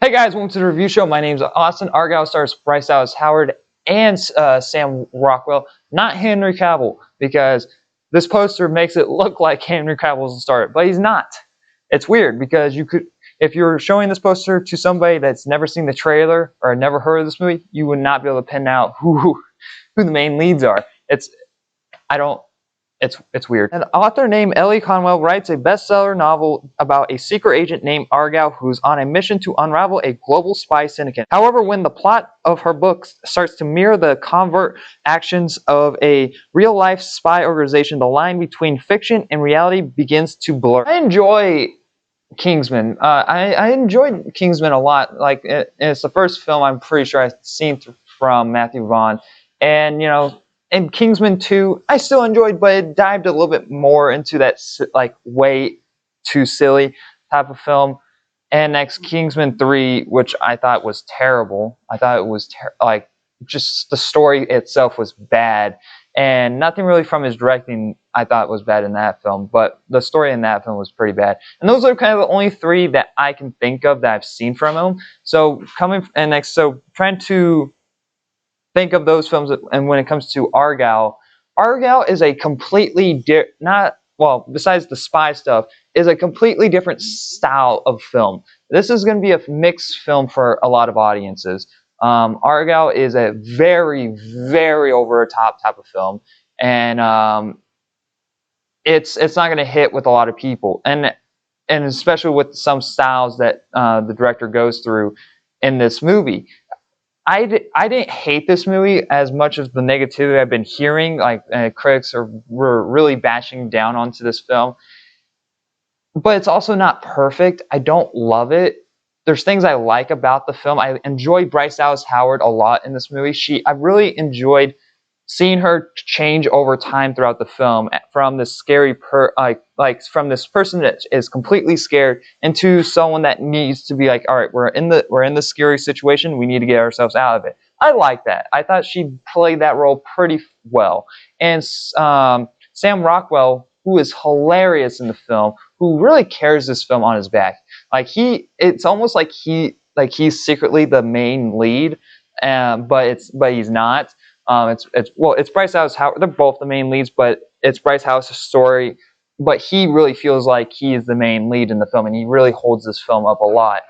Hey guys, welcome to the review show. My name's Austin. Argylle stars Bryce Dallas Howard and Sam Rockwell, not Henry Cavill, because this poster makes it look like Henry Cavill's the star, but he's not. It's weird because if you're showing this poster to somebody that's never seen the trailer or never heard of this movie, you would not be able to pin out who the main leads are. It's weird. An author named Ellie Conwell writes a bestseller novel about a secret agent named Argylle who's on a mission to unravel a global spy syndicate. However, when the plot of her book starts to mirror the covert actions of a real-life spy organization, the line between fiction and reality begins to blur. I enjoy Kingsman. I enjoyed Kingsman a lot. Like, it's the first film I'm pretty sure I've seen from Matthew Vaughn, and and Kingsman 2, I still enjoyed, but it dived a little bit more into that like way too silly type of film. And next, Kingsman 3, which I thought was terrible. I thought it was like just the story itself was bad, and nothing really from his directing I thought was bad in that film. But the story in that film was pretty bad. And those are kind of the only three that I can think of that I've seen from him. So trying to think of those films, and when it comes to Argylle is a completely besides the spy stuff, is a completely different style of film. This is going to be a mixed film for a lot of audiences. Argylle is a very, very over-the-top type of film, and it's not going to hit with a lot of people, and especially with some styles that the director goes through in this movie. I didn't hate this movie as much as the negativity I've been hearing. Like, critics were really bashing down onto this film. But it's also not perfect. I don't love it. There's things I like about the film. I enjoy Bryce Dallas Howard a lot in this movie. I really enjoyed seeing her change over time throughout the film, from this scary from this person that is completely scared into someone that needs to be like, all right, we're in the scary situation, we need to get ourselves out of it. I like that. I thought she played that role pretty well. And Sam Rockwell, who is hilarious in the film, who really carries this film on his back. Like, it's almost like he's secretly the main lead, but he's not. It's Bryce Dallas Howard. They're both the main leads, but it's Bryce Dallas's story. But he really feels like he is the main lead in the film, and he really holds this film up a lot.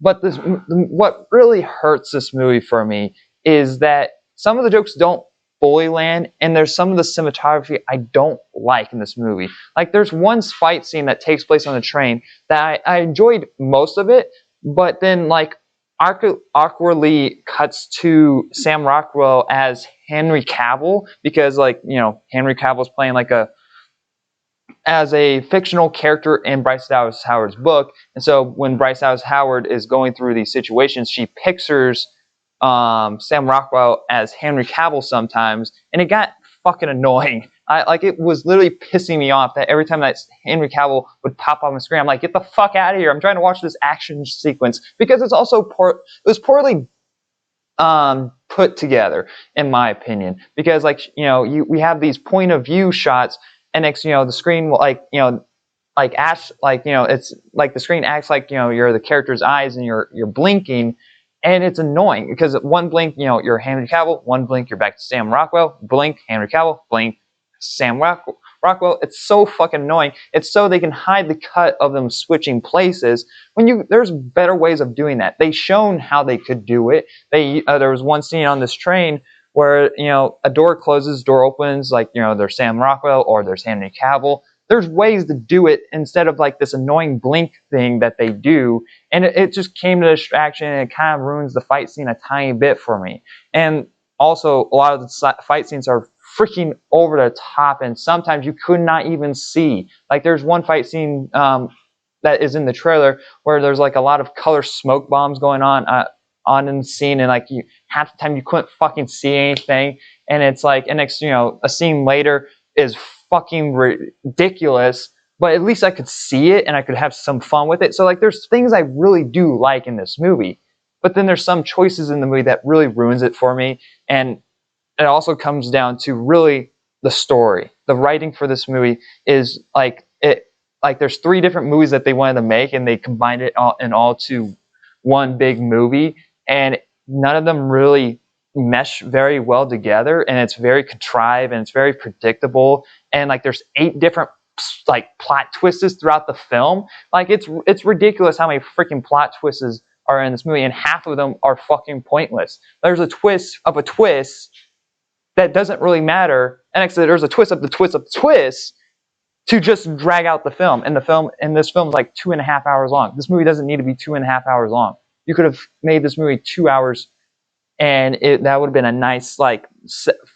But what really hurts this movie for me is that some of the jokes don't fully land, and there's some of the cinematography I don't like in this movie. Like, there's one fight scene that takes place on the train that I enjoyed most of it, but then like awkwardly cuts to Sam Rockwell as Henry Cavill, because Henry Cavill's playing as a fictional character in Bryce Dallas Howard's book, and so when Bryce Dallas Howard is going through these situations, she pictures Sam Rockwell as Henry Cavill sometimes, and it got fucking annoying. It was literally pissing me off that every time that Henry Cavill would pop on the screen, I'm like, get the fuck out of here. I'm trying to watch this action sequence, because it's also it was poorly put together, in my opinion, because we have these point of view shots, and next the screen will it's like the screen acts like you're the character's eyes, and you're blinking. And it's annoying because one blink, you're Henry Cavill. One blink, you're back to Sam Rockwell. Blink, Henry Cavill. Blink, Sam Rockwell. It's so fucking annoying. It's so they can hide the cut of them switching places. There's better ways of doing that. They've shown how they could do it. There was one scene on this train where a door closes, door opens, there's Sam Rockwell or there's Henry Cavill. There's ways to do it instead of like this annoying blink thing that they do, and it just came to distraction, and it kind of ruins the fight scene a tiny bit for me. And also, a lot of the fight scenes are freaking over the top, and sometimes you could not even see. Like, there's one fight scene that is in the trailer where there's like a lot of color smoke bombs going on in the scene, and half the time you couldn't fucking see anything, and it's like, and next a scene later is fucking ridiculous, but at least I could see it and I could have some fun with it. So there's things I really do like in this movie, but then there's some choices in the movie that really ruins it for me. And it also comes down to really the story. The writing for this movie is there's 3 different movies that they wanted to make, and they combined it all to one big movie, and none of them really mesh very well together, and it's very contrived and it's very predictable, and like there's 8 different like plot twists throughout the film. Like it's ridiculous how many freaking plot twists are in this movie, and half of them are fucking pointless. There's a twist of a twist that doesn't really matter, and actually there's a twist of the twist of the twist to just drag out the film. And this film is like 2.5 hours long. This movie doesn't need to be 2.5 hours long. You could have made this movie 2 hours, and that would have been a nice like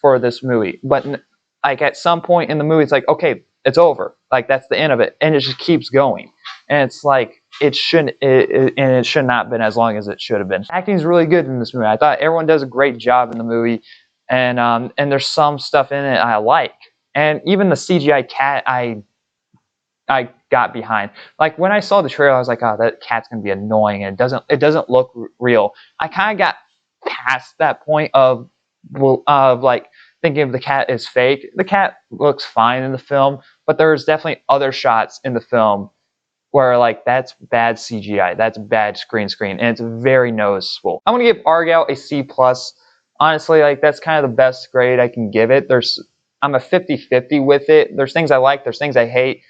for this movie. But like at some point in the movie, it's like, okay, it's over. Like that's the end of it, and it just keeps going. And it's like it should not have been as long as it should have been. Acting is really good in this movie. I thought everyone does a great job in the movie, and there's some stuff in it I like, and even the CGI cat I got behind. Like when I saw the trailer, I was like, oh, that cat's gonna be annoying, and it doesn't look real. I kind of got past that point of like thinking of the cat is fake. The cat looks fine in the film, but there's definitely other shots in the film where like that's bad CGI, that's bad screen, and it's very noticeable. I'm gonna give Argylle a C+. Honestly, like that's kind of the best grade I can give it. I'm a 50-50 with it. There's things I like, there's things I hate,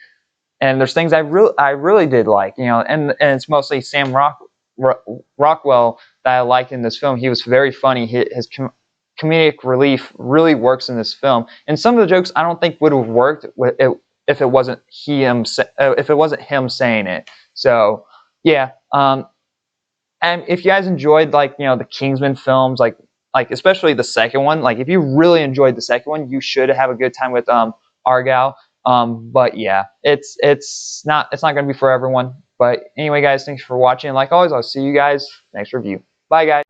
and there's things I really did like, you know, and it's mostly Sam Rockwell that I liked in this film. He was very funny. His comedic relief really works in this film, and some of the jokes I don't think would have worked if it wasn't him saying it. So yeah, and if you guys enjoyed like, you know, the Kingsman films, like especially the second one, like if you really enjoyed the second one, you should have a good time with Argylle. But yeah, it's not going to be for everyone. But anyway, guys, thanks for watching. Like always, I'll see you guys next review. Bye, guys.